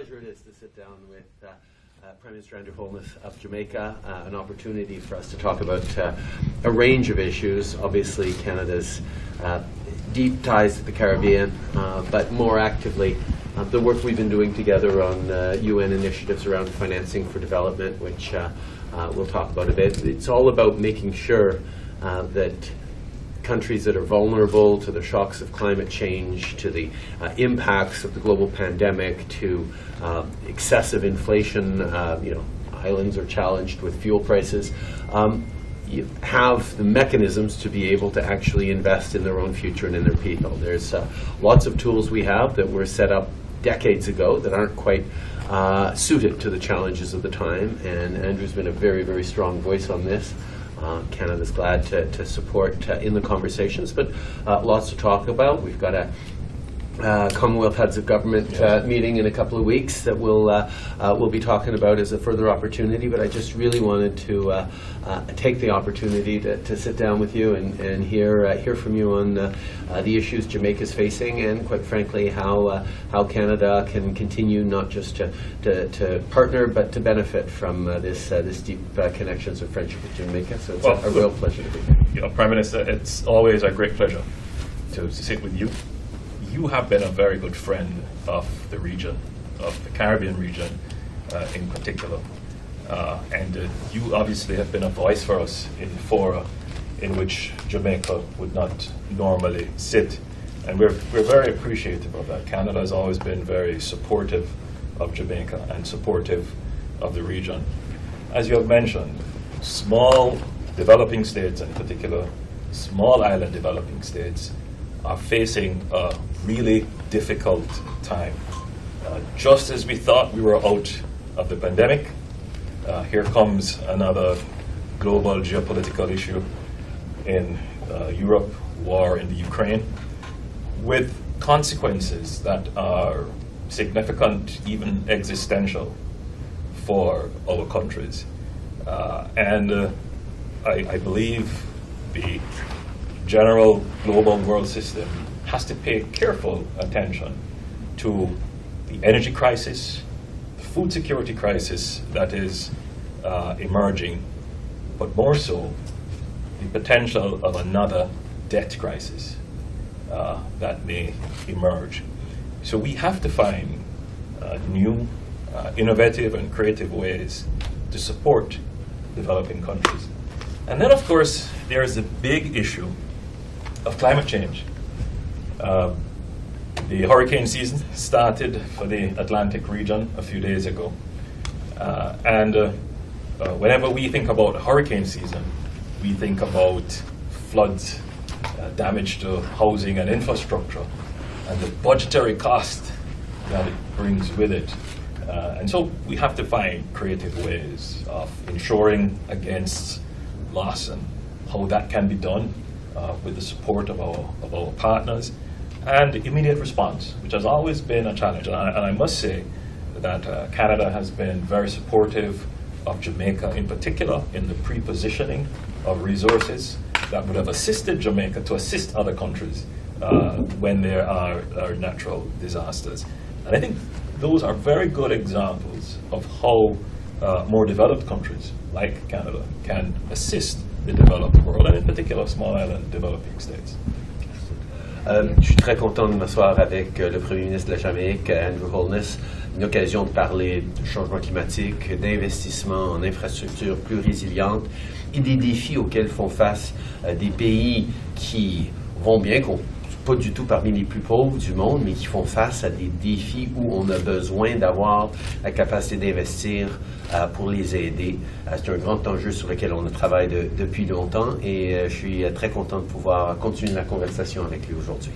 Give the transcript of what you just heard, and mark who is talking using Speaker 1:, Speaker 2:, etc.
Speaker 1: pleasure it is to sit down with Prime Minister Andrew Holness of Jamaica, an opportunity for us to talk about a range of issues. Obviously, Canada's deep ties to the Caribbean, but more actively, the work we've been doing together on UN initiatives around financing for development, which we'll talk about a bit. It's all about making sure that countries that are vulnerable to the shocks of climate change, to the impacts of the global pandemic, to excessive inflation, islands are challenged with fuel prices, you have the mechanisms to be able to actually invest in their own future and in their people. There's lots of tools we have that were set up decades ago that aren't quite suited to the challenges of the time, and Andrew's been a very, very strong voice on this. Canada's glad to support in the conversations, but lots to talk about. We've got a Commonwealth Heads of Government meeting in a couple of weeks that we'll be talking about as a further opportunity, but I just really wanted to take the opportunity to sit down with you and hear from you on the issues Jamaica's facing, and quite frankly how Canada can continue not just to partner but to benefit from this deep connections of friendship with Jamaica. So it's a real pleasure to be here.
Speaker 2: Prime Minister, it's always a great pleasure to sit with you. You have been a very good friend of the region, of the Caribbean region in particular. And you obviously have been a voice for us in fora in which Jamaica would not normally sit. And we're very appreciative of that. Canada has always been very supportive of Jamaica and supportive of the region. As you have mentioned, small developing states, in particular small island developing states, are facing a really difficult time. Just as we thought we were out of the pandemic, here comes another global geopolitical issue in Europe, war in the Ukraine, with consequences that are significant, even existential, for our countries. And I believe the general global world system has to pay careful attention to the energy crisis, the food security crisis that is emerging, but more so the potential of another debt crisis that may emerge. So we have to find new, innovative and creative ways to support developing countries. And then, of course, there is the big issue of climate change. The hurricane season started for the Atlantic region a few days ago. And whenever we think about hurricane season, we think about floods, damage to housing and infrastructure, and the budgetary cost that it brings with it. And so we have to find creative ways of ensuring against loss and how that can be done with the support of our partners, and immediate response, which has always been a challenge. And I must say that Canada has been very supportive of Jamaica in particular in the pre-positioning of resources that would have assisted Jamaica to assist other countries when there are natural disasters. And I think those are very good examples of how more developed countries like Canada can assist the developed world, and in particular small island developing states.
Speaker 1: Je suis très content de m'asseoir avec le Premier ministre de la Jamaïque, Andrew Holness, une occasion de parler de changement climatique, d'investissement en infrastructures plus résilientes et des défis auxquels font face des pays qui vont bien, pas du tout parmi les plus pauvres du monde, mais qui font face à des défis où on a besoin d'avoir la capacité d'investir pour les aider. C'est un grand enjeu sur lequel on travaille depuis longtemps, et je suis très content de pouvoir continuer la conversation avec lui aujourd'hui.